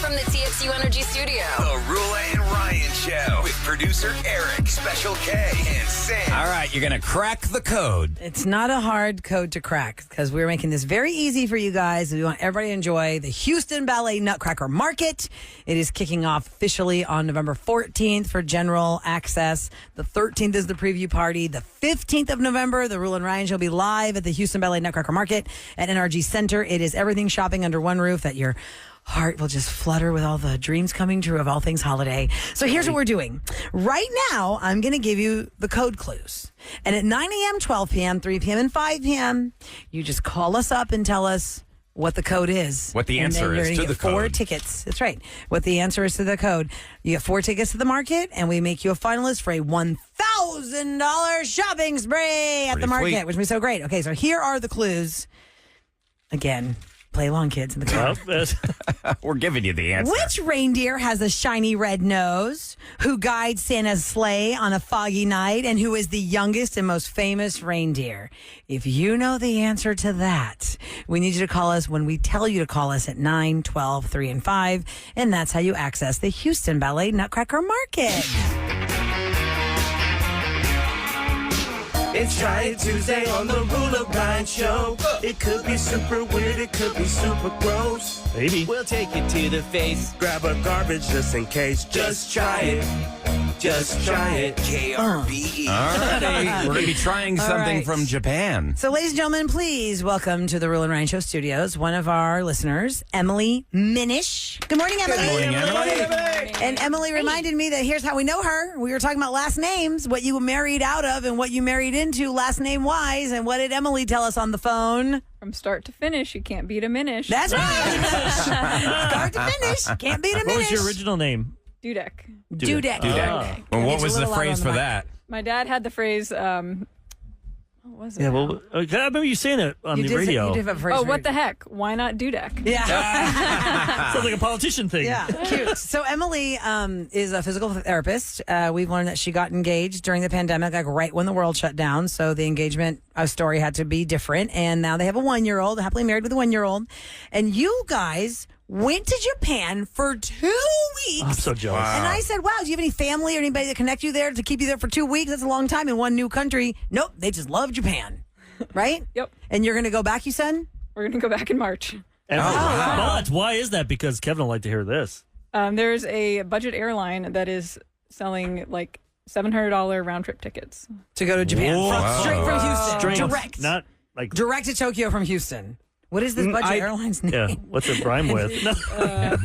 from the TXU Energy Studio. The Roula and Ryan Show with producer Eric, Special K, and Sam. All right, you're going to crack the code. It's not a hard code to crack because we're making this very easy for you guys. We want everybody to enjoy the Houston Ballet Nutcracker Market. It is kicking off officially on November 14th for general access. The 13th is the preview party. The 15th of November, the Roula and Ryan Show will be live at the Houston Ballet Nutcracker Market at NRG Center. It is everything shopping under one roof that your heart will just flutter with all the dreams coming true of all things holiday. So here's what we're doing. Right now, I'm going to give you the code clues. And at 9 a.m., 12 p.m., 3 p.m., and 5 p.m., you just call us up and tell us what the code is. What the answer is to the code. 4 tickets. That's right. What the answer is to the code. You get 4 tickets to the market, and we make you a finalist for a $1,000 shopping spree at the market, sweet. which would be so great. Okay, so here are the clues. Again, play along, kids, in the car. We're giving you the answer. Which reindeer has a shiny red nose, who guides Santa's sleigh on a foggy night, and who is the youngest and most famous reindeer? If you know the answer to that, we need you to call us when we tell you to call us at 9, 12, 3, and 5, and that's how you access the Houston Ballet Nutcracker Market. It's Try It Tuesday on the Roula Ryan Show. It could be super weird, it could be super gross. Maybe. We'll take it to the face. Grab a garbage just in case. Just try it. Just try it. KRBE. All right. We're going to be trying something right. from Japan. So, ladies and gentlemen, please welcome to the Roula and Ryan Show studios one of our listeners, Emily Minish. Good morning, Emily. Good morning, Emily. And Emily reminded me that here's how we know her. We were talking about last names, what you married out of and what you married into last name wise. And what did Emily tell us on the phone? From start to finish, you can't beat a Minish. That's right. Start to finish. Can't beat a What Minish. was your original name? Dudek. Dudek. Well, what It's a was the little loud phrase on the for mic. that? My dad had the phrase, what was it? Yeah, now? well, I remember you saying it on You the did say- radio. you did have a phrase Oh, for what it. the heck? Why not Dudek? Yeah. Sounds like a politician thing. Yeah, cute. So Emily is a physical therapist. We've learned that she got engaged during the pandemic, like right when the world shut down. So the engagement story had to be different. And now they have a 1-year-old, happily married with a 1-year-old. And you guys went to Japan for 2 weeks. I'm so jealous. And I said, wow, do you have any family or anybody that connect you there to keep you there for 2 weeks? That's a long time in one new country. Nope, they just love Japan. Right? Yep. And you're going to go back, you said? We're going to go back in March. And wow. But why is that? Because Kevin would like to hear this. There's a budget airline that is selling like $700 round trip tickets. To go to Japan. Whoa. From- straight from Houston. Straight, Direct. Not like. Direct to Tokyo from Houston. What is this budget airline's name? Yeah, what's it rhyme with? No.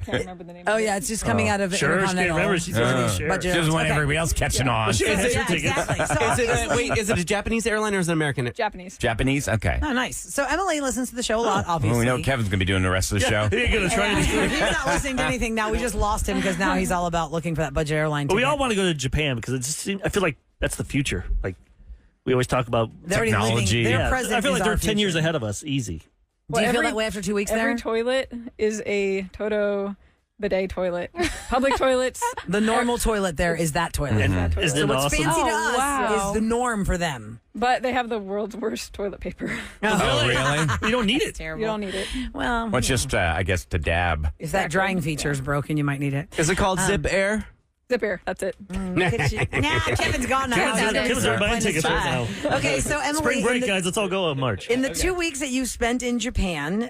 Can't remember the name. Oh, of it. yeah, it's just coming out of Sure, she can't Intercontinental. remember. She's already sure. budget. Just want Okay. everybody else catching on. She has Yeah, her tickets. exactly. So Is it obviously- wait, is it a Japanese airline or is it American? Japanese. Japanese? Okay. Oh, nice. So Emily listens to the show a lot, Well, obviously. we know Kevin's going to be doing the rest of the show. You're going to try And anything. he's not listening to anything now. We just lost him because now he's all about looking for that budget airline But we ticket. all want to go to Japan because I feel like that's the future. Like, we always talk about They're already technology. living, their yeah, present I feel is like they're our 10 years future. ahead of us. Easy. Do you feel every- that way after 2 weeks Every there? toilet is a Toto bidet toilet. Public toilets. The normal toilet there is that toilet. And isn't So it what's awesome? fancy to Oh, us wow. is the norm for them. But they have the world's worst toilet paper. Oh, really? You don't need it. Terrible. You don't need it. Well, Well, it's just, I guess, to dab. if that drying feature is broken, you might need it. Is it called Zip Air? Zip air. That's it. Look at you. Nah, Kevin's gone now. Kevin's already buying tickets right now. Okay, so Emily, Spring in break, the- guys. Let's all go in March. In the 2 weeks that you spent in Japan,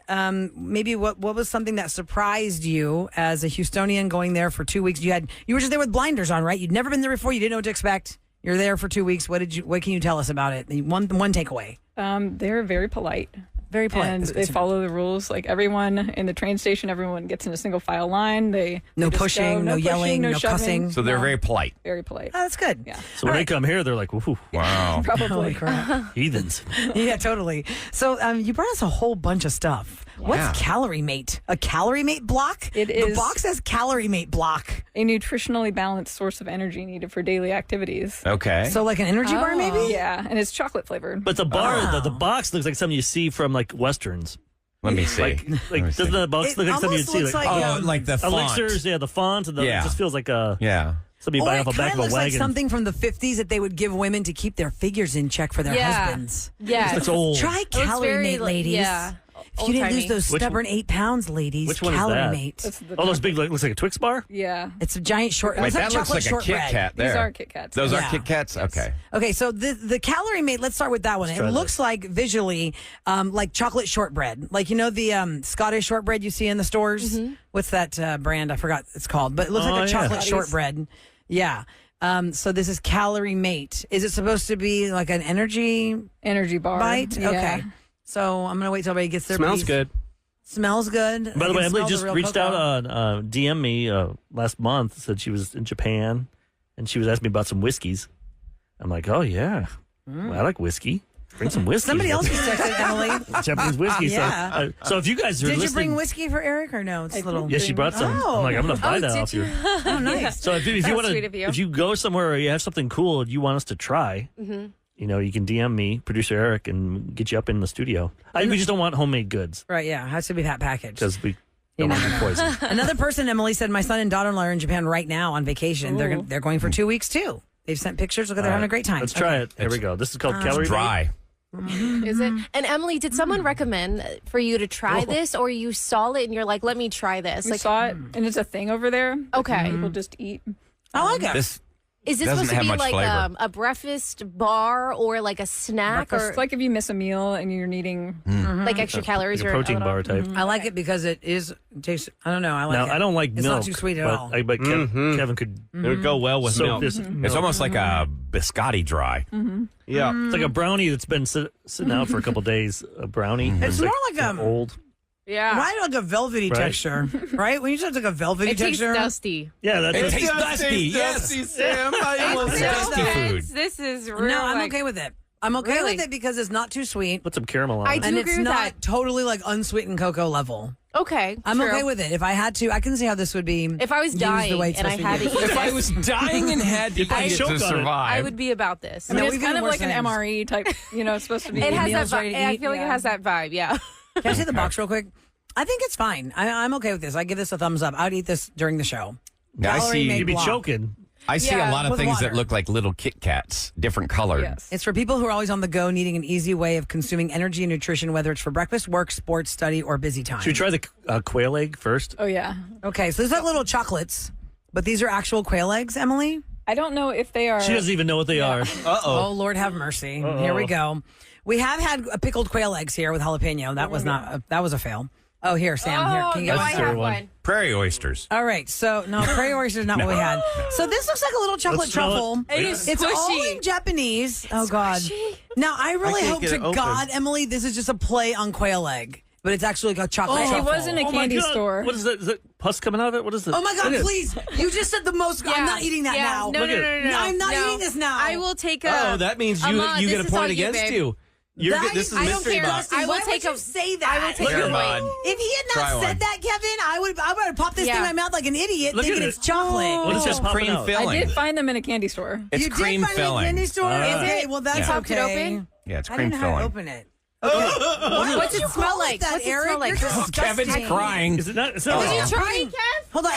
maybe what was something that surprised you as a Houstonian going there for 2 weeks? You were just there with blinders on, right? You'd never been there before. You didn't know what to expect. You're there for 2 weeks. What can you tell us about it? One takeaway. They're very polite. Very polite. And That's good they to know. follow the rules. Like everyone in the train station, everyone gets in a single file line. No they just pushing, go, no yelling, no shoving. cussing. So they're very polite. Very polite. Oh, that's good. Yeah. So when they come here, they're like, woohoo, Wow. Holy Probably. crap. heathens. Yeah, totally. So you brought us a whole bunch of stuff. What's Calorie Mate? A Calorie Mate block? It The is- box says Calorie Mate block. A nutritionally balanced source of energy needed for daily activities. Okay. So like an energy bar, maybe? Yeah, and it's chocolate flavored. But the bar, the box looks like something you see from like Westerns. Let me see. Like Let me doesn't see. the box It look like something you'd almost see? looks Like, like, like the font. elixirs, yeah, the font, and Yeah. it just feels like a Yeah. somebody Or buying it off the back kind of of a looks like wagon. something from the 50s that they would give women to keep their figures in check for their husbands. Yeah. It's old. Try It looks Calorie very, Mate, like, ladies. yeah. If you didn't lose those Which stubborn 8 pounds, ladies, Which one is Calorie that? Mate. That's the Oh, those big, looks like a Twix bar? Yeah. It's a giant short. Wait, It's like that looks chocolate like a Kit shortbread. Kat there. These are Kit Kats. Those Yeah. are Kit Kats? Okay. Okay, so the Calorie Mate, let's start with that one. It try looks this. like visually like chocolate shortbread. Like, you know, the Scottish shortbread you see in the stores? What's that brand? I forgot it's called, but it looks Oh, like a yeah. chocolate Scotties. shortbread. Yeah. So this is Calorie Mate. Is it supposed to be like an energy Energy bar. bite? Yeah. Okay. So I'm going to wait till everybody gets their Smells piece. good. Smells good. By I the way, can Emily smell the just real reached out cocoa. on DM me last month, said she was in Japan, and she was asking me about some whiskeys. I'm like, oh, yeah. Well, I like whiskey. Bring some whiskey. Somebody else just texted Emily. Japanese whiskey. Yeah. So if you guys are Did you listening. bring whiskey for Eric or no? It's a little. Yeah, she brought some. Oh. I'm like, I'm going to buy Oh, that did off you? you. Oh, nice. So if you That's want sweet to, of you. if you go somewhere or you have something cool and you want us to try, you know, you can DM me, producer Eric, and get you up in the studio. We just don't want homemade goods Right, yeah. Has to be that package. because we don't want to be poisoned. Another person, Emily said, my son and daughter-in-law are in Japan right now on vacation. They're going for 2 weeks too. They've sent pictures. Look, they're having a great time. Let's try it. Here we go. This is called Calorie Dry. Is it? And Emily, did someone recommend for you to try this, or you saw it and you're like, let me try this? We Like, saw it, and it's a thing over there. Okay. People just eat. I like it. This is this doesn't supposed to have be much like flavor. a breakfast bar or like a snack It's or like if you miss a meal and you're needing. like extra calories like a or protein bar type. I like it because it tastes, I don't know. I like Now it. I don't like It's milk. not too sweet at but all. I bet Kevin could It would go well with soak milk. this. It's milk. almost like a biscotti dry. Yeah. It's like a brownie that's been sitting out for a couple days. A brownie. It's more like old. yeah. Right, like a velvety Right. texture, right? When you say it's like a velvety It tastes texture, dusty. Yeah, that's It tastes dusty. Yes. Sam. How you want to say Dusty that? food. This is real. no, I'm like- okay with it. I'm okay Really? with it because it's not too sweet, Put some caramel on I it. do and agree it's with not that. totally like unsweetened cocoa level. Okay. I'm true. okay with it. If I had to, I can see how this would be. If I was used the dying way it's and I supposed had to to be eat If I this, was dying and had to eat it choke on to it. survive, I would be about this. I mean, No, it's we've kind eaten of worse like an things. MRE type. You know, it's supposed to be. It has that meals ready vibe. to I eat? feel like Yeah. it has that vibe. Yeah. Can I see the box real quick? I think it's fine. I'm okay with this. I give this a thumbs up. I would eat this during the show. I Calorie see. made You'd be block. choking. I see Yeah, a lot of with things water. that look like little Kit Kats, different colored. Yes. It's for people who are always on the go, needing an easy way of consuming energy and nutrition, whether it's for breakfast, work, sports, study, or busy time. Should we try the quail egg first? Oh yeah. Okay, so these are little chocolates, but these are actual quail eggs, Emily? I don't know if they are. She doesn't even know what they are. Oh, Lord have mercy. Here we go. We have had pickled quail eggs here with jalapeno. That was that was a fail. Oh, here, Sam. Here, can you no, get I That's the have one. one. Prairie oysters. All right, so no, prairie oyster is not what we had. So this looks like a little chocolate Let's smell it. truffle. It is It's all squishy. in Japanese. Oh God. squishy. Now I really can't hope get to it open. God, Emily, this is just a play on quail egg, but it's actually like a chocolate It truffle. was in a Oh my candy God. store. What is that? Is that pus coming out of it? What is it? Oh my God! Look at it. Please, you just said the most. I'm Yeah. not eating that Yeah. now. No, Look no, at no, it. no, no. I'm not No. eating this now. I will take a. Oh, that means you Ahmad, you this get a is all point you, against babe. you. You're That good. This is is- I don't mystery care. box. I will Why take would you a- say that? I will take Here, a bud. point. If he had Try not one. said that, Kevin, I would have popped this Yeah. thing in my mouth like an idiot, Look thinking at it's it. chocolate. What is It's that popping cream out? filling. I did find them in a candy store. It's You cream did find it in a filling. candy store? Is Okay, it? well that's Yeah. okay. Popped it open? Yeah, it's I cream didn't know how to filling. open it. What's it smell like? That, What's it Eric? smell like? You're disgusting. Kevin's crying. Is it not? It's not Did you like- try it, Kev? Hold on.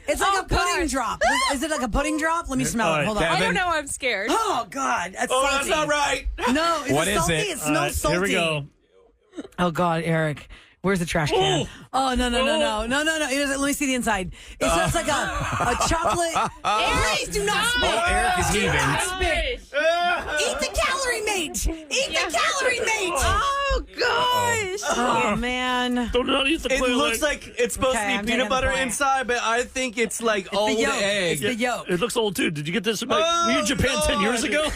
It's like Oh, a pudding gosh. drop. Is it like a pudding drop? Let me smell All it. right, Hold on. Kevin. I don't know. I'm scared. Oh God, that's Oh, salty. that's not right. No, is What it is salty? it? It All smells right, salty. Here we go. Oh God, Eric. Where's the trash can? Ooh. Oh no. It doesn't. Let me see the inside. It smells like a chocolate. Please do not spit. Oh, Eric is heaving. Spit. Eat the calorie mate. Eat the calorie mate. Oh gosh. Oh man. Don't eat the It quail looks egg. like it's supposed Okay, to I'm be taking peanut butter the point. inside, but I think it's like old the yolk. egg. It's the yolk. It looks old too. Did you get this? Were you in Japan 10 years ago?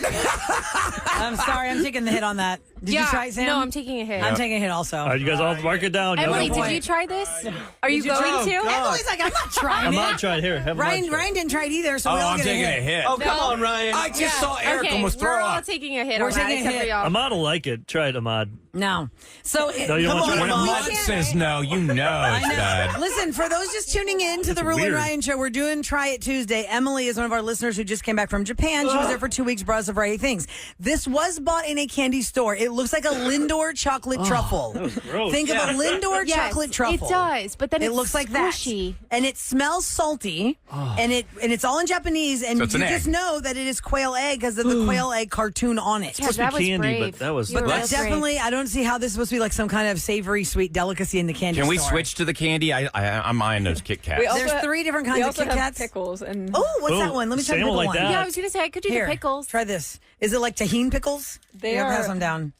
I'm sorry. I'm taking the hit on that. Did you try it, Sam? No, I'm taking a hit. I'm taking a hit also. All right, you guys all mark it down. You Emily, have a did point. you try this? Are you Did you going try- to? Emily's like, I'm not trying I'm it. not trying here. Have Ryan didn't try it either, so Oh, we all I'm get taking a a hit. hit. Oh, come on, Ryan. I just saw Eric Okay, almost we're throw all up. taking a hit We're on that, taking a except for hit. y'all. Ahmad will like it. Try it, Ahmad. No. So No, you don't come want to on, try it. When we Ahmad can't- says no, you know it's bad. Listen, for those just tuning in to the It's Roula and weird. Ryan show, we're doing Try It Tuesday. Emily is one of our listeners who just came back from Japan. She was there for 2 weeks, brought us a variety of things. This was bought in a candy store. It looks like a Lindor chocolate truffle. gross. Think of a Lindor Yes, chocolate truffle. it does, but then it it's looks like squishy. that, and it smells salty, and it's all in Japanese, and So it's you an just egg. know that it is quail egg because of the quail egg cartoon on it. Yeah, that was candy, great. brave. but that was. You were But real that's brave. definitely, I don't see how this is supposed to be like some kind of savory, sweet delicacy in the candy Can we store. switch to the candy? I'm eyeing those Kit Kats. We also There's 3 different kinds we of also Kit have Kats. pickles and Oh, what's Oh, that one? Let me try the Sam pickle will like one. that. Yeah, I was gonna say I could do Here, the pickles. try this. Is it like tahini pickles? They Here, are- pass them down.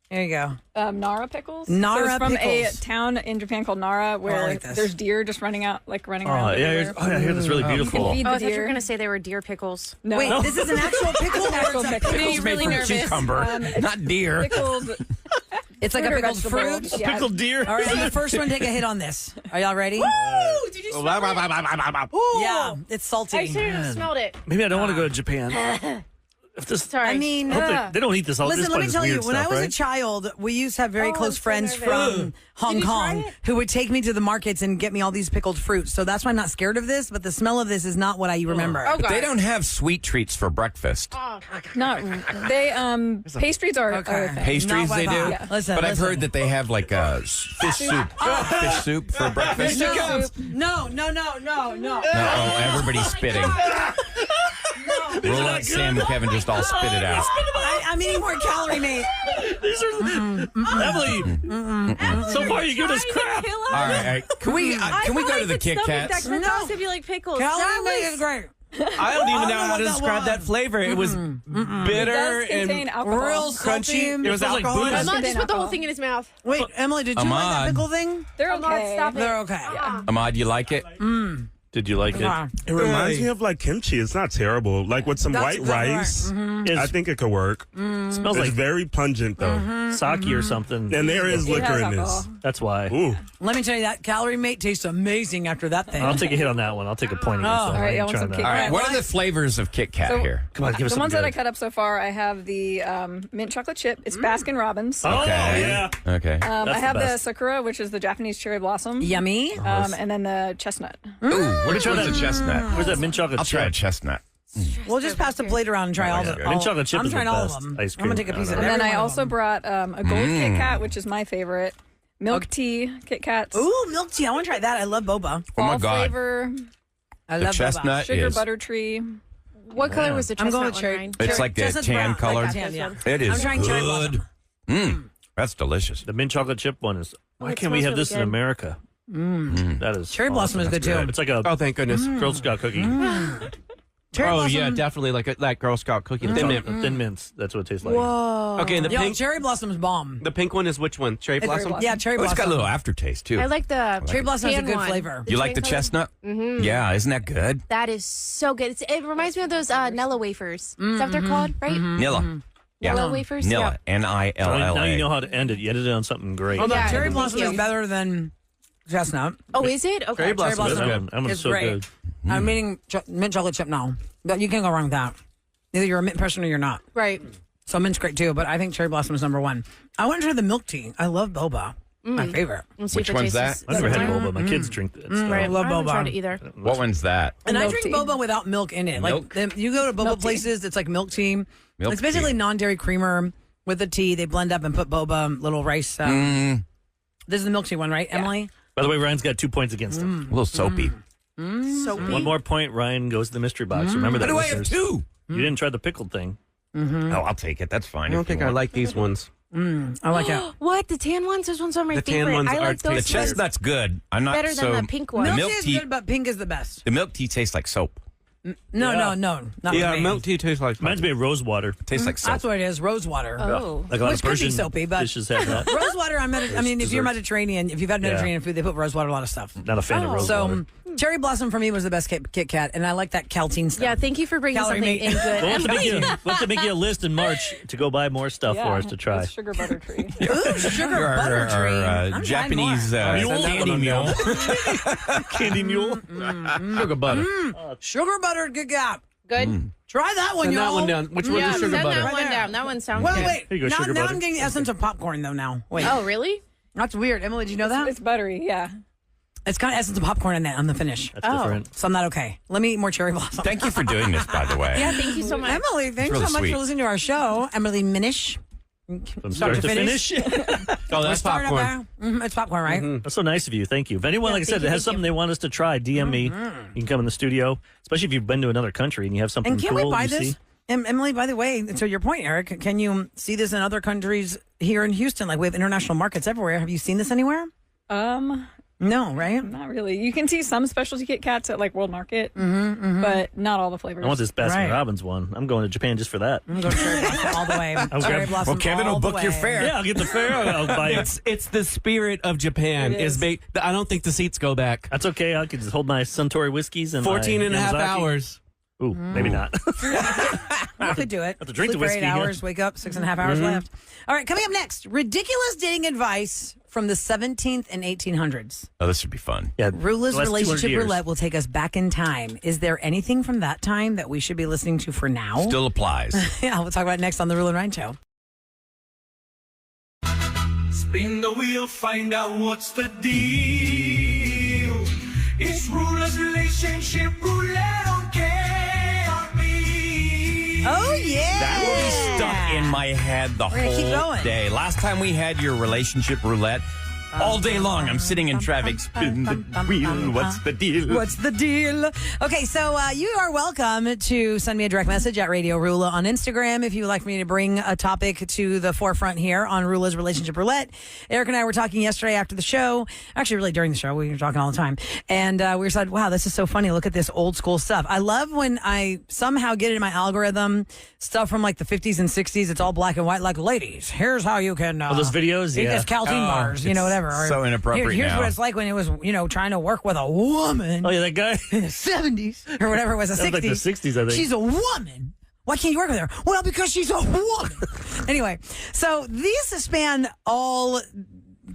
There you go. Nara pickles. Nara so it's from pickles. a town in Japan called Nara where like this. there's deer just running around Oh, everywhere. yeah, I hear this really beautiful. feed Oh, the I thought you deer. were gonna say they were deer pickles. No. Wait, this is an actual pickle? or Actual it's a pickle. Made Pickles you made really from nervous. cucumber, not deer. Pickled. It's like a fruit or pickled fruit? vegetable. Yeah. Pickled deer. All right, and the first one, take a hit on this. Are y'all ready? Ooh, did you smell it? Yeah, it's salty. I should have smelled it. Maybe I don't want to go to Japan. If this, Sorry. I mean, I hope they don't eat this all. listen, this let me place is tell you, weird when I stuff, was a right? child, we used to have very Oh, close I'm so friends nervous. from Hong you try Kong it? who would take me to the markets and get me all these pickled fruits. So that's why I'm not scared of this, but the smell of this is not what I remember. Oh, But God. they don't have sweet treats for breakfast. Not they. Pastries are a Okay. thing. Pastries Not they what I do. thought. Listen, But I've listen. heard that they have like fish soup. Fish soup for breakfast. No. Oh, everybody's spitting. Roulette, Sam, and Kevin just all spit it out. I'm eating more calorie, mate. These are Emily. So far, you give us crap. All right. Can we go to the Kit Kats? That no. Could be like pickles. Calorie, That mate was- is great. I don't even I know don't how know to what describe that that flavor. It was It bitter does contain and alcohol. Real crunchy. It was smells like alcohol. booze. Ahmad just Contain put the whole alcohol. thing in his mouth. Wait, Emily, did you like that Ahmad. pickle thing? They're Ahmad, okay. stop it. They're okay. Ahmad, you like it? Did you like it? Yeah. It reminds me of like kimchi. It's not terrible. Like with some That's white exactly rice, It I think it could work. smells It's like very pungent though, sake or something. and there is It liquor has in this. alcohol. That's why. Ooh, Let me tell you, that calorie mate tastes amazing after that thing. I'll take a hit on that one. I'll take a point against that. All right, I ain't y'all want trying some to- Kit All right. Kat? What are the flavors of Kit Kat So- here? Come on, give us The some ones that I good. cut up so far, I have the mint chocolate chip. It's Baskin Robbins. Oh, Okay. yeah. Okay. I That's have the the best. Sakura, which is the Japanese cherry blossom. Yummy. And then the chestnut. Ooh, which one's the chestnut? Where's that mint chocolate I'll try a chip? chestnut. We'll just pass the plate around and try all the. Mint chocolate chip I'm is the trying all best of them. ice I'm gonna cream. take a piece of And every then I one of also them. brought a gold Kit Kat, which is my favorite. Milk tea Kit Kats. Ooh, milk tea. I want to try that. I love boba. Oh my Fall God. flavor. I The love chestnut Sugar is. butter tree. What color was the I'm chestnut going with one, cherry. Ryan? It's like the Chestnut's tan brown, like color. that tan, yeah. It is I'm trying cherry good. That's delicious. The mint chocolate chip one is. Why it can't we smells have really this in good. America? That is Cherry blossom is good too. It's like a oh thank goodness. Girl Scout cookie. Cherry Oh blossom. yeah, definitely like that Girl Scout cookie. Thin mint. Thin mints. That's what it tastes like. Whoa. Okay, and the Yo, pink. cherry blossom's bomb. The pink one is which one? Cherry blossom. blossom. Yeah, cherry Oh, it's blossom. got a little aftertaste too. I like the Cherry blossom has a tan good one. flavor. You like the tan color? chestnut? Yeah, isn't that good? That is so good. It reminds me of those Nilla wafers. Is that what they're called, right? Nilla. Yeah. Nilla wafers. Nilla. Yeah. N-I-L-L-A. Now you know how to end it. You ended it on something great. Although Yeah, cherry thank blossom you. is better than chestnut. Oh, is it? Okay. Cherry blossom is blossom. good. That one's It's so great. good. I'm eating mint chocolate chip now. But you can't go wrong with that. Either you're a mint person or you're not. Right. So mint's great too, but I think cherry blossom is number one. I want to try the milk tea. I love boba. My favorite. Let's see Which if it one's tastes that? I've never had similar. boba. My kids drink it. Right. I love I haven't boba. tried it either. What one's that? And I Milk drink tea. boba without milk in it. Milk? Like you go to boba Milk tea. places, it's like milk tea. Milk It's basically tea. non-dairy creamer with the tea. They blend up and put boba, little rice. This is the milk tea one, right, Emily? By the way, Ryan's got 2 points against him. A little soapy. Soapy. One more point, Ryan goes to the mystery box. Remember How that. do I have listeners. two? You didn't try the pickled thing. Oh, I'll take it. That's fine. I don't if you think I want. like these ones. I like it. What? The tan ones? Those ones are my The tan favorite. ones I are like The those ones chestnut's good. I'm not better so. than the pink one. The Milk milk tea is tea. good, but pink is the best. The milk tea tastes like soap. No, Yeah. not Yeah, with me. milk tea tastes like. Reminds me of rose water. It tastes like soap. That's what it is. Rose water. Oh. Like a lot Which of could be Persian soapy, but- dishes have that. Rose water. I mean, if you're desserts. Mediterranean, if you've had Mediterranean food, they put rose water in a lot of stuff. Not a fan of rose water. So cherry blossom for me was the best Kit Kat, and I like that Caltine stuff. Yeah, thank you for bringing Calorie something mate. in good. We'll have to make you a list in March to go buy more stuff for us to try. With sugar butter tree. Ooh, sugar butter tree. I'm trying Japanese more. Mule? candy mule. Candy mule. Sugar butter. Sugar butter Kit Kat. Good. Try that one, Send y'all. that one down. Which one's Yeah, the send sugar that butter? one Right there. down. That one sounds Well, good. wait. Here you go, now, sugar now butter. I'm getting the essence of popcorn though. Now, wait. Oh, really? That's weird. Emily, did you know that? It's buttery, yeah. It's got essence of popcorn in that on the finish. That's Oh. different. So I'm not okay. Let me eat more cherry blossom. Thank you for doing this, by the way. Yeah, thank you so much. Emily, thanks really so much sweet. for listening to our show. Emily Minish. From start to finish. Oh, that's Starting up popcorn. there. It's popcorn, right? That's so nice of you. Thank you. If anyone, like I said, thank you, has thank something they want us to try, DM me. You can come in the studio, especially if you've been to another country and you have something And can't cool we buy you this? see. Emily, by the way, to your point, Eric, can you see this in other countries here in Houston? Like we have international markets everywhere. Have you seen this anywhere? No, right? Not really. You can see some specialty Kit Kats at like World Market, but not all the flavors. I want this Baskin Right. Robbins one. I'm going to Japan just for that. I'm going to Cherry Blossom all the way. Cherry Blossom Well, Kevin all will the book your way. fare. Yeah, I'll get the fare. I'll buy it. It's the spirit of Japan. It is. I don't think the seats go back. That's okay. I can just hold my Suntory whiskeys and 14 and a my half Yamazaki. hours. Ooh, maybe not. I could do it. have to drink Sleep the for 8 whiskey, yeah. hours, wake up, 6.5 hours left. All right, coming up next, ridiculous dating advice from the 17th and 1800s. Oh, this should be fun. Yeah, Roula's the last 200 relationship years. roulette will take us back in time. Is there anything from that time that we should be listening to for now? Still applies. Yeah, we'll talk about it next on the Roula and Ryan Show. Spin the wheel, find out what's the deal. It's Roula's relationship roulette on KRB. Oh, yeah. That will be stuck in my head the We're gonna keep whole going. day. Last time we had your relationship roulette, all day long I'm sitting in traffic. Spin the wheel. What's the deal? What's the deal? Okay, so you are welcome to send me a direct message at Radio Roula on Instagram if you would like me to bring a topic to the forefront here on Roula's Relationship Roulette. Eric and I were talking yesterday after the show, actually really during the show, we were talking all the time, and we said, wow, this is so funny. Look at this old school stuff. I love when I somehow get in my algorithm stuff from like the 50s and 60s. It's all black and white, like, ladies, here's how you can those videos, eat yeah. this Caltine Oh, bars, you know, it's whatever. Or, so inappropriate Here's now. what it's like when it was, trying to work with a woman Oh yeah, that guy. in the 70s or whatever it was, the That 60s. was like the 60s, I think. She's a woman. Why can't you work with her? Well, because she's a woman. Anyway, so these span all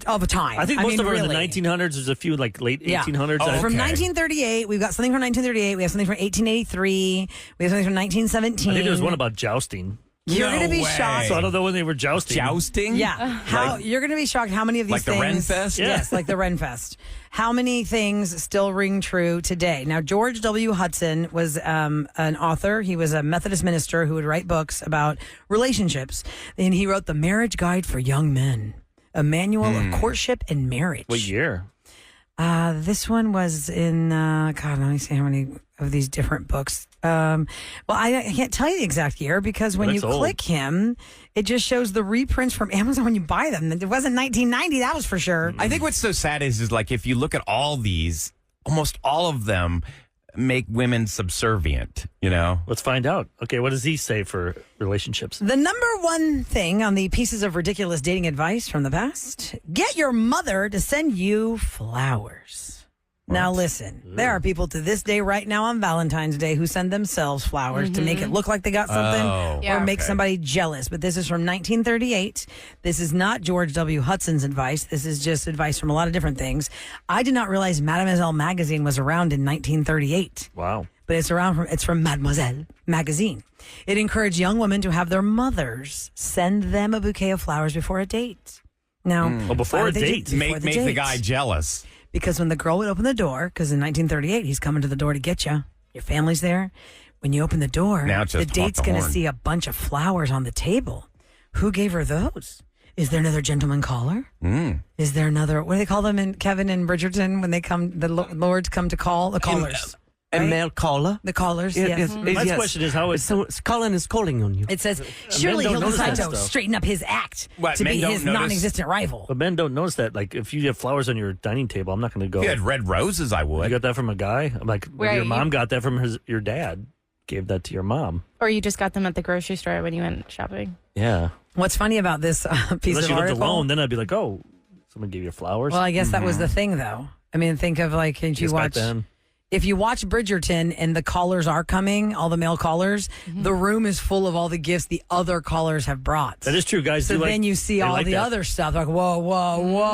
of a time. I think most of them are in the really. 1900s. There's a few like late Yeah. 1800s. Oh, I- From Okay. 1938, we've got something from 1938. We have something from 1883. We have something from 1917. I think there was one about jousting. You're No going to be way. shocked. So I don't know when they were jousting. Jousting? Yeah. How you're going to be shocked how many of these Like the things Renfest? Yeah. Yes, like the Renfest. How many things still ring true today? Now, George W. Hudson was an author. He was a Methodist minister who would write books about relationships. And he wrote The Marriage Guide for Young Men, a manual of courtship and marriage. What year? This one was in, God, let me see how many of these different books. Well, I can't tell you the exact year because when Well, you that's old. click him, it just shows the reprints from Amazon when you buy them. It wasn't 1990, that was for sure. I think what's so sad is like if you look at all these, almost all of them make women subservient, you know? Let's find out. Okay, what does he say for relationships? The number one thing on the pieces of ridiculous dating advice from the past, get your mother to send you flowers. Now listen, there are people to this day right now on Valentine's Day who send themselves flowers to make it look like they got something Oh, Yeah. or make okay. somebody jealous. But this is from 1938. This is not George W. Hudson's advice. This is just advice from a lot of different things. I did not realize Mademoiselle magazine was around in 1938. Wow. But it's from Mademoiselle magazine. It encouraged young women to have their mothers send them a bouquet of flowers before a date. Now, Oh, before why a would they do- date? before Make the date. guy jealous. Because when the girl would open the door, because in 1938 he's coming to the door to get you, your family's there. When you open the door, Now it's the just honk date's the going to horn. see a bunch of flowers on the table. Who gave her those? Is there another gentleman caller? Is there another? What do they call them in Kevin and Bridgerton when they come? The lords come to call the callers. A Right? male caller? The callers. Yes. My question is how is So Colin is calling on you. It says surely don't he'll notice decide that to stuff. straighten up his act What, to men be don't his notice- non-existent rival. but men don't notice that. Like if you have flowers on your dining table, I'm not going to go. If you had red roses, I You would. got that from a guy? I'm like, well, Right, your mom you- got that from your dad. Gave that to your mom. Or you just got them at the grocery store when you went shopping. Yeah. What's funny about this piece Unless of you lived article? alone, then I'd be like, oh, someone gave you flowers. Well, I guess that was the thing, though. I mean, think of like if you Just back watch then. if you watch Bridgerton and the callers are coming, all the male callers, the room is full of all the gifts the other callers have brought. That is true, guys. So do like- then you see they all like the that. other stuff like whoa,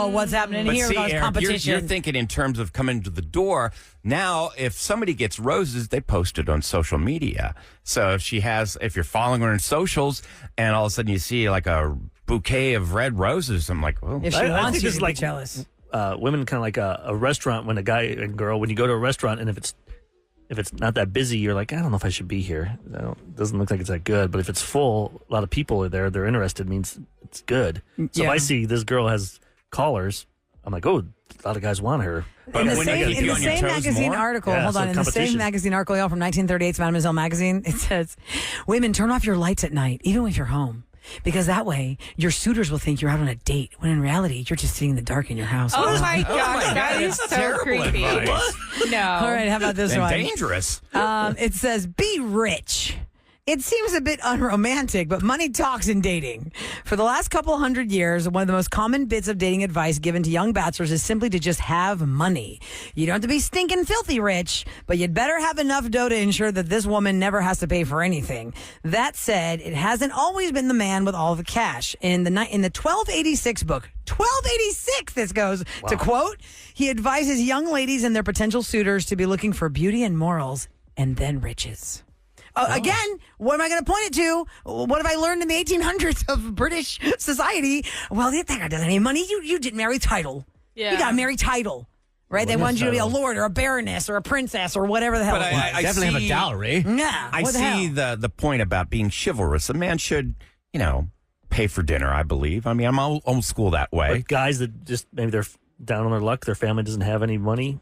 what's happening But here? see, There's Eric, competition. you're thinking in terms of coming to the door. Now, if somebody gets roses, they post it on social media. So if you're following her in socials, and all of a sudden you see like a bouquet of red roses, I'm like, oh, if she I wants think you it's to like- be jealous. Women kind of like a restaurant when a guy and girl, when you go to a restaurant and if it's not that busy, you're like, I don't know if I should be here. It doesn't look like it's that good. But if it's full, a lot of people are there, they're interested, means it's good. So if Yeah. I see this girl has callers, I'm like, oh, a lot of guys want her. But In the when they same, keep in you the on your same toes magazine more? article, Yeah, hold so on, in the same competition. magazine article, y'all, from 1938's Mademoiselle magazine, it says, women, turn off your lights at night, even if you're home. Because that way, your suitors will think you're out on a date, when in reality, you're just sitting in the dark in your house. Oh my gosh, that is that's so terrible creepy. advice. No. All right, how about this And one? dangerous. It says, be rich. It seems a bit unromantic, but money talks in dating. For the last couple hundred years, one of the most common bits of dating advice given to young bachelors is simply to just have money. You don't have to be stinking filthy rich, but you'd better have enough dough to ensure that this woman never has to pay for anything. That said, it hasn't always been the man with all the cash. In the 1286 book, 1286, this goes, to quote, he advises young ladies and their potential suitors to be looking for beauty and morals and then riches. Again, what am I going to point it to? What have I learned in the 1800s of British society? Well, that guy doesn't need money. You didn't marry title. Yeah. You got to marry title. Right? They What wanted is you to be a title? lord or a baroness or a princess or whatever the hell But it was. I Definitely have a see- dowry. Yeah. I what the see hell? the point about being chivalrous. A man should, pay for dinner, I believe. I mean, I'm old school that way. But guys that just maybe they're down on their luck, their family doesn't have any money.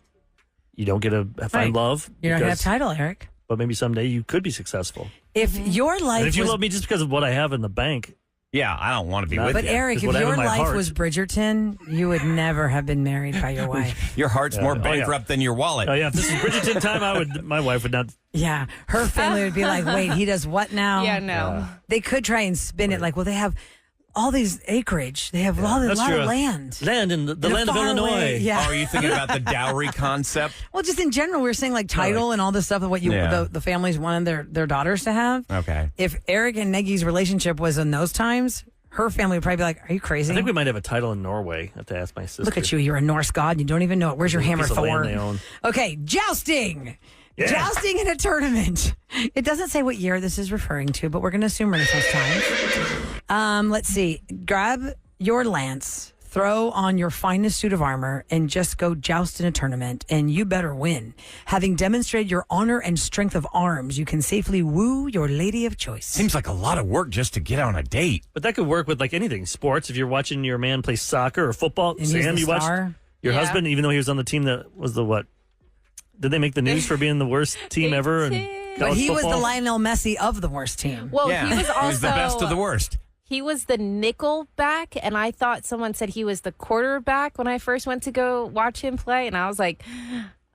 You don't get to find Right. love. You're not going to have because- title, Eric. But maybe someday you could be successful. If your life And if you was... love me just because of what I have in the bank, Yeah, I don't want to be No, with But you. Eric, Is if what I have your in my life heart. was Bridgerton, you would never have been married by your wife. Your heart's Yeah. more Oh, yeah. bankrupt than your wallet. oh yeah, if this is Bridgerton time, my wife would not. Yeah. Her family would be like, wait, he does what now? Yeah, no. They could try and spin it like, well, they have all these acreage. They have a lot That's of true. land. Land in the In a land of far Illinois. away- Yeah. Oh, are you thinking about the dowry concept? Well, just in general, we were saying like title and all this stuff of what Yeah. the families wanted their daughters to have. Okay. If Eric and Negi's relationship was in those times, her family would probably be like, "Are you crazy? I think we might have a title in Norway. I have to ask my sister. Look at you. You're a Norse god. You don't even know it. Where's your hammer, Piece of land Thor?" they own. Okay, jousting. Yeah. Jousting in a tournament. It doesn't say what year this is referring to, but we're going to assume Renaissance times. Let's see. Grab your lance, throw on your finest suit of armor, and just go joust in a tournament, and you better win. Having demonstrated your honor and strength of arms, you can safely woo your lady of choice. Seems like a lot of work just to get on a date. But that could work with like anything. Sports, if you're watching your man play soccer or football. And he's Sam, the you watched star. your Yeah. husband, even though he was on the team that was the what? Did they make the news for being the worst team They ever? did. In But college he was the football? Lionel Messi of the worst team. Well, yeah. he was also the best of the worst. He was the nickel back, and I thought someone said he was the quarterback when I first went to go watch him play, and I was like,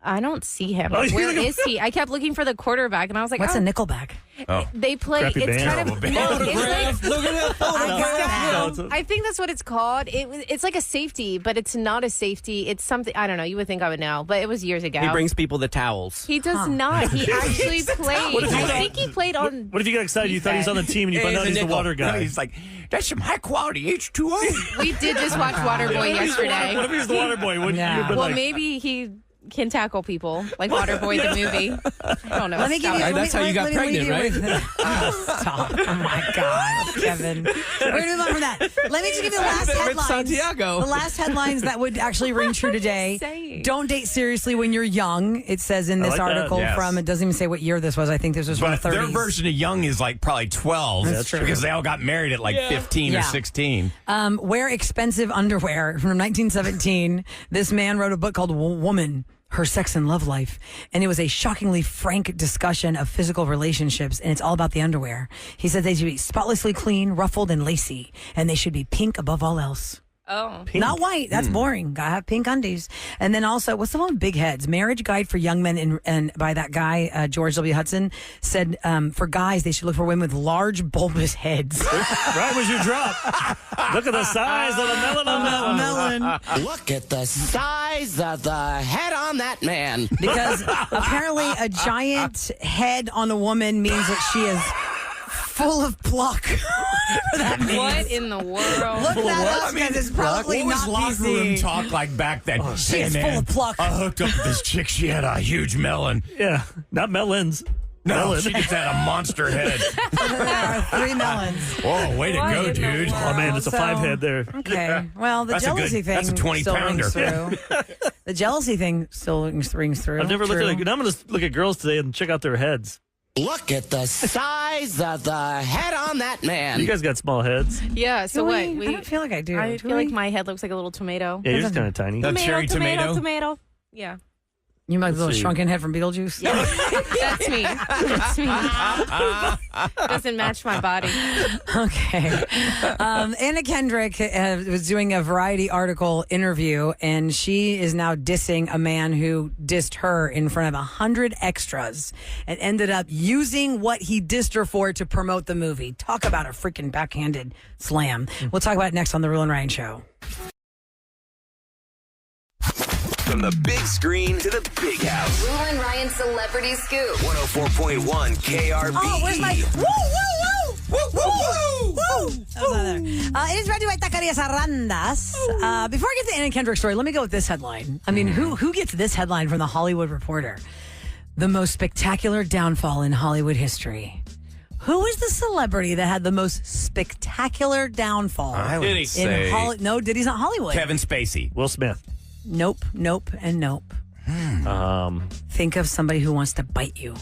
I don't see him. Oh, you Where look- is he? I kept looking for the quarterback, and I was like, What's oh, a nickelback? Oh. They play. Crappy It's band. kind of Terrible no. band. It's like, Look at that photo. I got that. No, it's a- I think that's what it's called. It's like a safety, but it's not a safety. It's something I don't know. You would think I would know, but it was years ago. He brings people the towels. He does not. He actually played. What if you I got- think he played on. What if you got excited? You thought he was on the team and you Yeah, found out he's he's a the nickel. water No, guy. he's like, that's some high quality H2O. We did just watch Waterboy yesterday. What if he was the water boy? Wouldn't Yeah. you have been Well, like, maybe he can tackle people like Waterboy the movie. I don't know. Let me give you. Stop. That's how you got let me leave pregnant, you with- Oh, stop! Oh my God, Kevin. We're gonna move on from that. Let me just give you the last With headlines. Santiago. The last headlines that would actually ring true today. saying? Don't date seriously when you're young. It says in I this like that. article Yes. from. It doesn't even say what year this was. I think this was from But the 30s. their version of young is like probably 12. That's true. Because they all got married at like 15 Yeah. or 16. Wear expensive underwear from 1917. This man wrote a book called Woman, Her Sex and Love Life. And it was a shockingly frank discussion of physical relationships. And it's all about the underwear. He said they should be spotlessly clean, ruffled, and lacy. And they should be pink above all else. Oh. Not white. That's boring. Gotta have pink undies. And then also, what's the one with big heads? Marriage Guide for Young Men, and by that guy, George W. Hudson, said for guys, they should look for women with large, bulbous heads. right was your drop? Look at the size of the melon on that one. Melon. Look at the size of the head on that man. Because apparently a giant head on a woman means that she is full of pluck. Whatever that means. What in the world? Look that up, because it's probably what was not locker room PC. talk like back then? she is full of pluck. I hooked up with this chick. She had a huge melon. Yeah, not melons. No, Melon. she just had a monster head. There are 3 melons. Whoa, way to What go, in the dude. Oh man, it's a So- 5 head there. Okay. Well, the That's a jealousy good- thing that's a 20 still pounder. rings through. The jealousy thing still rings through. I've never looked True. at it. I'm going to look at girls today and check out their heads. Look at the size of the head on that man. You guys got small heads. Yeah. So what? I don't feel like I do. I Do feel we? like my head looks like a little tomato. Yeah, you're just kind of tiny. The cherry tomato. Yeah. You might have the little see. shrunken head from Beetlejuice. That's me. That's me. Doesn't match my body. Okay. Anna Kendrick was doing a Variety article interview, and she is now dissing a man who dissed her in front of 100 extras and ended up using what he dissed her for to promote the movie. Talk about a freaking backhanded slam. We'll talk about it next on The Roula and Ryan Show. From the big screen to the big house. Roula and Ryan Celebrity Scoop. 104.1 KRB. Oh, where's my woo, woo, woo, woo, woo, woo. That was not there. It is brought to you by Taquerias Arrandas. Before I get to the Anna Kendrick story, let me go with this headline. I mean, who gets this headline from the Hollywood Reporter? The most spectacular downfall in Hollywood history. Who is the celebrity that had the most spectacular downfall? I would say No, Diddy's not Hollywood. Kevin Spacey. Will Smith. Nope, and nope. Think of somebody who wants to bite you.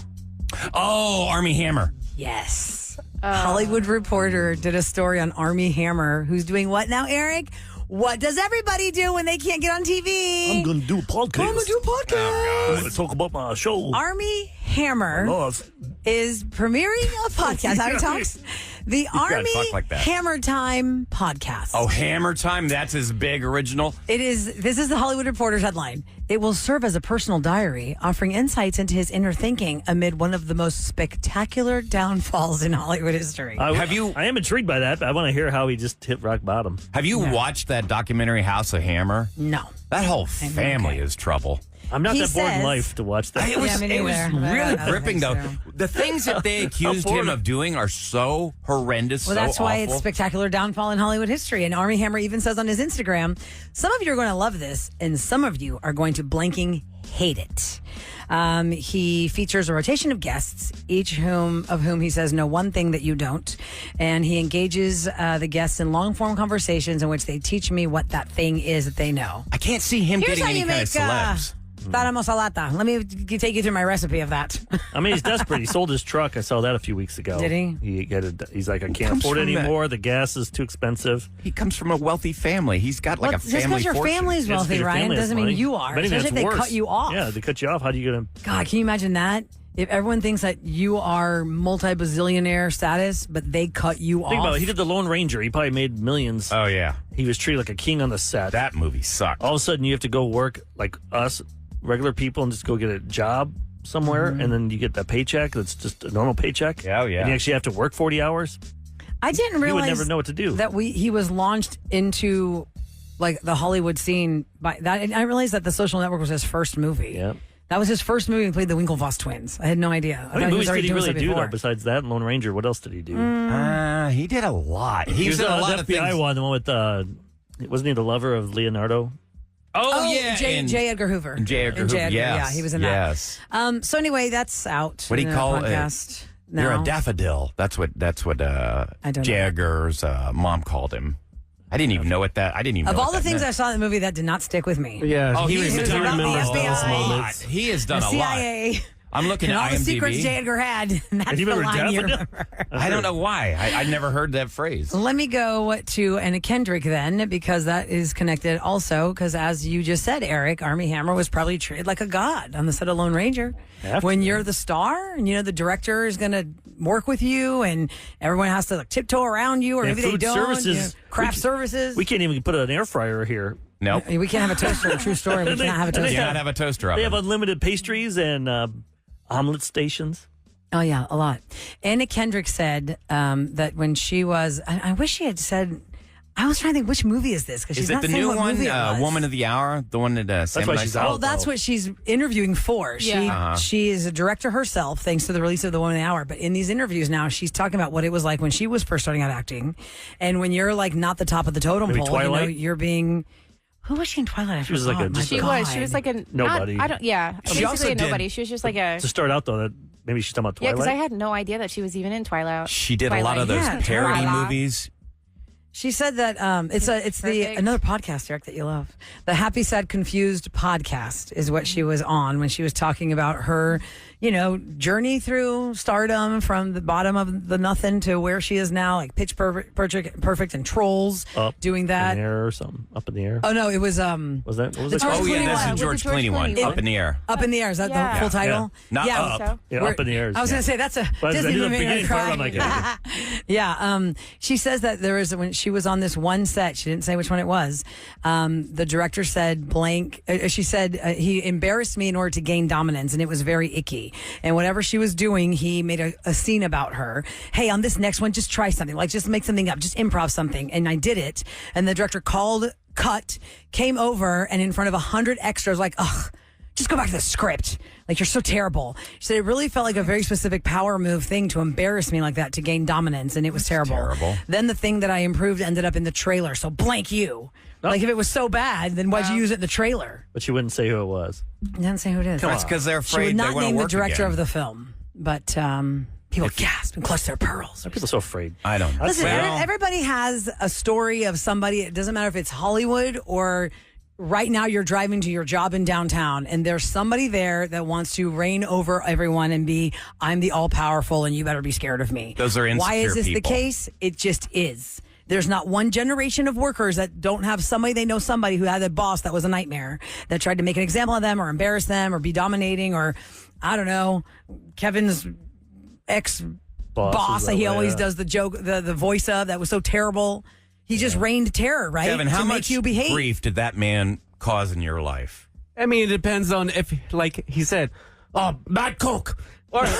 Oh, Armie Hammer. Yes. Hollywood Reporter did a story on Armie Hammer, who's doing what now, Eric? What does everybody do when they can't get on TV? I'm going to do a podcast. I'm going to do a podcast. I'm going to talk about my show. Armie Hammer Love. is premiering a podcast. How he talks? The Armie talk like that. Hammer Time podcast. Oh, Hammer Time. That's his big original. This is the Hollywood Reporter's headline. It will serve as a personal diary, offering insights into his inner thinking amid one of the most spectacular downfalls in Hollywood history. I am intrigued by that, but I want to hear how he just hit rock bottom. Have you watched that documentary House of Hammer? No. That whole family is trouble. I'm not He that bored in says- life to watch that. It was me neither. really I don't gripping, think though. so. The things that they accused bored. him of doing are so horrendous, Well, so that's why awful. it's spectacular downfall in Hollywood history. And Armie Hammer even says on his Instagram, some of you are going to love this, and some of you are going to blanking hate it. He features a rotation of guests, each of whom he says know one thing that you don't. And he engages the guests in long-form conversations in which they teach me what that thing is that they know. I can't see him Here's getting how any you kind make of celebs. Tara Mosalata. Let me take you through my recipe of that. I mean, he's desperate. He sold his truck. I saw that a few weeks ago. Did he? He's like, I can't comes afford it from that- anymore. The gas is too expensive. He comes from a wealthy family. He's got like a Just family because your fortune. family's Just 'cause wealthy, your Ryan, family has doesn't mean money. you are. If anything, Especially if that's they worse. cut you off. Yeah, they cut you off. How do you get him? God, can you imagine that? If everyone thinks that you are multi-bazillionaire status, but they cut you off. Think about it. He did the Lone Ranger. He probably made millions. Oh, yeah. He was treated like a king on the set. That movie sucked. All of a sudden, you have to go work like us, regular people, and just go get a job somewhere, and then you get that paycheck that's just a normal paycheck. Oh, yeah. And you actually have to work 40 hours. I didn't You would realize never know what to do. that he was launched into like the Hollywood scene by that. And I realized that The Social Network was his first movie. Yeah. That was his first movie. He played the Winklevoss twins. I had no idea. How many movies did he really do, though, besides that and Lone Ranger? What else did he do? He did a lot. He was did a the lot of FBI things. one, the one with, wasn't he the lover of Leonardo? Oh, yeah. J. Edgar Hoover. And J. Edgar Hoover, yes. Yeah, he was in that. Yes. So anyway, that's out. What do you in the call it? podcast now. You're a daffodil. That's what don't know. Jagger's mom called him. I didn't even know what that. I didn't even Of know all what the that things I meant. saw in the movie, that did not stick with me. Yeah, Oh, he he was remembers about the those FBI. moments. He has done The a lot. CIA. I'm looking And at all the secrets J. IMDb. Edgar had. And that's you the remember line you Daffodil? remember. I don't know why. I never heard that phrase. Let me go to Anna Kendrick then, because that is connected also. Because as you just said, Eric, Armie Hammer was probably treated like a god on the set of Lone Ranger. When you're the star, and the director is going to work with you, and everyone has to like tiptoe around you, or Yeah, maybe they food don't. services. Craft services. We can't even put an air fryer here. Nope. We can't have a toaster. True story. We cannot have a They toaster. Cannot have a toaster They have oven. unlimited pastries and omelet stations. Oh, yeah, a lot. Anna Kendrick said that when she was, I wish she had said, I was trying to think, which movie is this? Because she's Is it not the saying new what one, movie it was. Woman of the Hour? The one that Sam why and I she's saw? out. Well, that's what she's interviewing for. Yeah. She is a director herself, thanks to the release of The Woman of the Hour. But in these interviews now, she's talking about what it was like when she was first starting out acting. And when you're like not the top of the totem Maybe pole, Twilight? you're being... Who was she in Twilight? I She was like forgot. a- My just She God. was. She was like a Nobody. I don't. Yeah. She also Basically a did- nobody. She was just like a. To start out, though, that maybe she's talking about Yeah, Twilight. because I had no idea that she was even in Twilight. She did a lot of those Yeah, parody Twilight. movies. She said that it's another podcast, Eric, that you love. The Happy, Sad, Confused podcast is what she was on when she was talking about her, journey through stardom from the bottom of the nothing to where she is now, like Pitch Perfect and Trolls, doing that. Up in the air or something. Up in the air. Oh no, it was Was that? What was it? Oh yeah, that's the George Clooney one. Up in the air. Up in the Air. Is that the full title? Not up. So. Yeah, Up in the air. I was going to say that's a Disney movie. Yeah. She says that there was when she was on this one set. She didn't say which one it was. The director said blank. She said he embarrassed me in order to gain dominance, and it was very icky. And whatever she was doing, he made a scene about her. Hey, on this next one, just try something. Like just make something up. Just improv something. And I did it. And the director came over, and in front of 100 extras, like, ugh. Just go back to the script. Like, you're so terrible. She said it really felt like a very specific power move thing to embarrass me like that, to gain dominance, and it was terrible. Then the thing that I improved ended up in the trailer, so blank you. Oh. Like, if it was so bad, then why'd you use it in the trailer? But she wouldn't say who it was. Didn't say who it is. That's because they're afraid she would not they want to name work the director again. of the film, but people gasp and clutch their pearls. People are so afraid. I don't know. Listen, everybody has a story of somebody. It doesn't matter if it's Hollywood or right now you're driving to your job in downtown and there's somebody there that wants to reign over everyone and be, I'm the all-powerful and you better be scared of me. Those are insecure Why is this people. the case? It just is. There's not one generation of workers that don't have somebody, they know somebody who had a boss that was a nightmare, that tried to make an example of them or embarrass them or be dominating or, I don't know, Kevin's ex-boss that he always does the joke, the voice of, that was so terrible. He just reigned terror, right? Kevin, how much you behave. grief did that man cause in your life? I mean, it depends on if, like he said, bad coke. Or he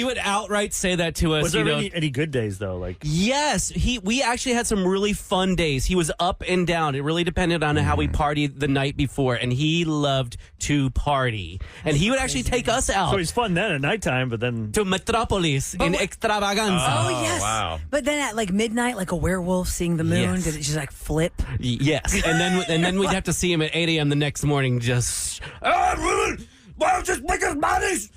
would outright say that to us. Was there any good days though? Like yes, we actually had some really fun days. He was up and down. It really depended on how we partied the night before, and he loved to party. And he would actually take us out. So he's fun then at nighttime, but then to Metropolis in extravaganza. Oh yes, wow. But then at like midnight, like a werewolf seeing the moon, Yes. did it just like flip? Yes, and then we'd have to see him at 8 a.m. the next morning. Just why don't you just make us bodies?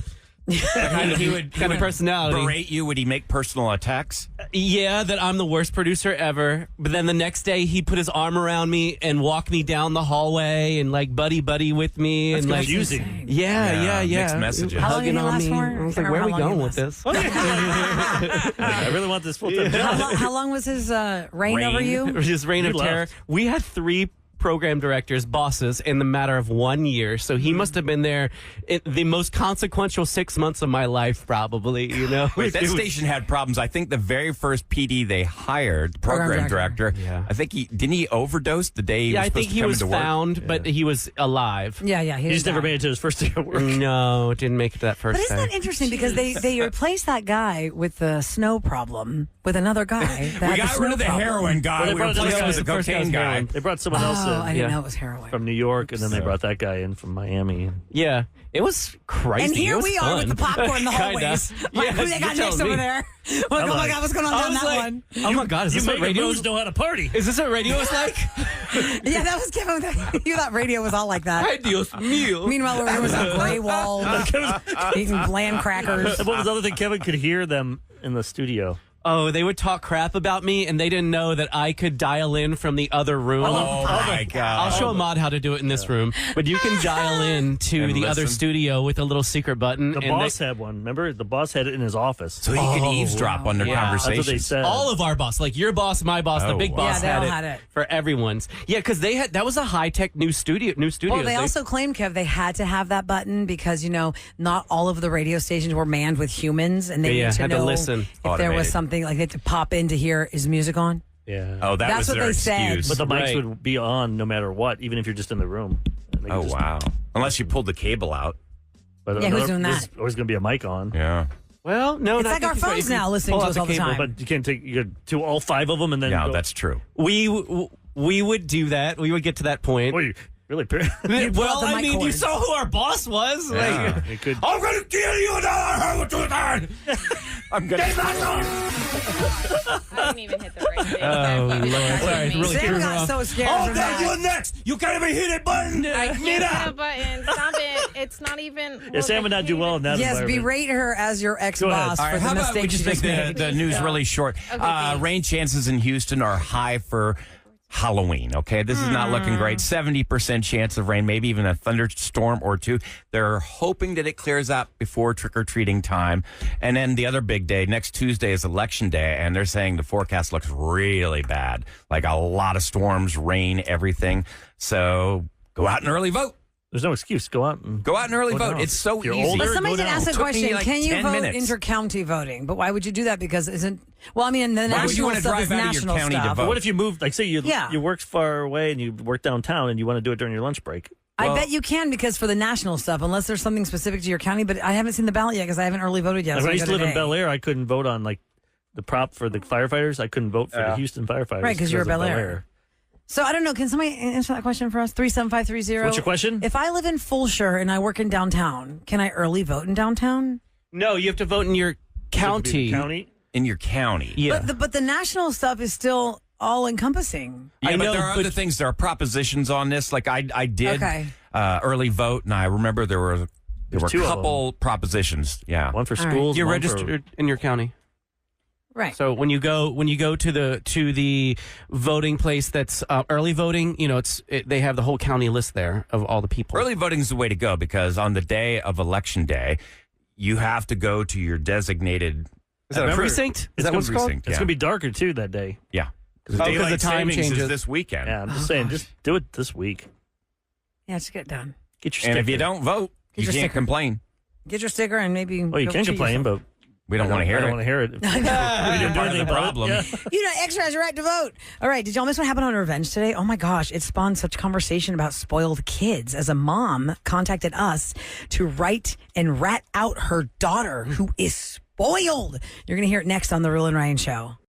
He would personality. Berate you? Would he make personal attacks? Yeah, that I'm the worst producer ever. But then the next day, he put his arm around me and walked me down the hallway and like buddy with me. That's and confusing. Like, yeah. Mixed messages. How long Hugging did it on last me. for? I was like, where are we going with this? I really want this full time job. How long was his reign over you? It was just reign of terror. We had 3 program directors, bosses, in the matter of 1 year. So he must have been there the most consequential 6 months of my life, probably, you know? Wait, that station had problems. I think the very first PD they hired, the program director, Yeah. I think didn't he overdose the day he was I supposed think to he come was into work? found, but he was alive. Yeah. He just never made it to his first day of work. No, didn't make it to that first But isn't day. that interesting? Because they replaced that guy with the snow problem with another guy. That We had got rid of the snow problem. heroin guy. Well, they We brought replaced him another with the guy. First guy cocaine was guy. heroin. They brought someone else Oh, I in didn't know it was heroin. from New York, and then they brought that guy in from Miami. Yeah, it was crazy. And here It was we are fun. with the popcorn in the Kinda. hallways. Like, who they you got tell next over me. there? Like, oh my God, what's going on I down was that like, one? oh my God, is You this what make radio moves know how to party. Is this what radio is like? Yeah, that was Kevin. You thought radio was all like that. Ay, Dios mío. Meanwhile, there was a gray wall, eating bland crackers. And what was the other thing? Kevin could hear them in the studio. Oh, they would talk crap about me, and they didn't know that I could dial in from the other room. Oh, my God. I'll show Ahmad how to do it in this room. But you can dial in to And the other listen. studio with a little secret button. The boss had one. Remember, the boss had it in his office. So he could eavesdrop on their Yeah. That's what they conversations. said. all of our boss, like your boss, my boss, the Oh, big wow. boss Yeah, they all had it. for everyone's. Yeah, because that was a high tech new studio. Well, they also claimed, Kev, they had to have that button because, not all of the radio stations were manned with humans, and they Yeah, need to had to know listen. if there was Automated. something like they had to pop in to hear, is music on? Yeah. Oh, that That's was what their they said. excuse. But the mics Right. would be on no matter what, even if you're just in the room. And they could Oh, just- wow. Unless you pulled the cable out. But Yeah, who's doing there's that? always going to be a mic on. Yeah. Well, no, It's not like our if you- phones if you now listening pull to out us the all the cable. time. But you can't do all 5 of them and then No, go. that's true. We would do that. We would get to that point. Well, you really pull out Well, the I mic mean, you cords. saw who our boss was. Yeah. it could. I'm going to kill you now. I'm going I didn't even hit the right thing. Oh, Lord. Sorry, it's really Sam threw her got off. so scared from that. next. You can't even hit a button. I can't hit a button. Stop it. It's not even. Yeah, Sam would not do well in that Yes, environment. berate her as your ex-boss All right, for how the about we mistake she just just make made. the news really short? Rain chances in Houston are high for Halloween, okay? This is not looking great. 70% chance of rain, maybe even a thunderstorm or two. They're hoping that it clears up before trick-or-treating time. And then the other big day, next Tuesday is Election Day, and they're saying the forecast looks really bad. Like a lot of storms, rain, everything. So go out and early vote. There's no excuse. Go out and early vote. down. It's so If you're easy. older, But somebody go did down. ask the Took me question, like can you 10 vote minutes. inter-county voting? But why would you do that? Because the Why would you national wanna stuff drive is out of your national county to stuff. vote? But what if you move, like say you work far away and you work downtown and you want to do it during your lunch break? I bet you can because for the national stuff, unless there's something specific to your county, but I haven't seen the ballot yet because I haven't early voted yet. Like so when I used to live in today. Bel Air, I couldn't vote on like the prop for the firefighters. I couldn't vote for the Houston firefighters. Right, 'cause you're a of Bel Air. So I don't know. Can somebody answer that question for us? 37530. What's your question? If I live in Fulshire and I work in downtown, can I early vote in downtown? No, you have to vote in your county. In your county. Yeah. But the national stuff is still all encompassing. Yeah, I but know, there are but- other things. There are propositions on this. Like I did Okay. early vote, and I remember there were a two of couple propositions. Yeah, One for All right. schools. You're one for- registered in your county. Right. So when you go to the voting place that's early voting, they have the whole county list there of all the people. early voting is the way to go because on the day of Election Day, you have to go to your designated. Is that a Remember, precinct? Is it's that what it's gonna- called? It's going to be darker too that day. Yeah, because Oh, 'cause the time changes. is this weekend. Yeah, I'm just saying, just do it this week. Yeah, just get it done. Get your And sticker. if you don't vote, Get you your can't sticker. complain. Get your sticker and maybe. Well, you go can treat complain, yourself. but We don't want to hear I don't it. want to hear it. We didn't do Part of anything the about it. problem. Yeah. You know, extra has your right to vote. All right, did y'all miss what happened on Revenge today? Oh my gosh, it spawned such conversation about spoiled kids as a mom contacted us to write and rat out her daughter who is spoiled. You're going to hear it next on The Roula and Ryan Show.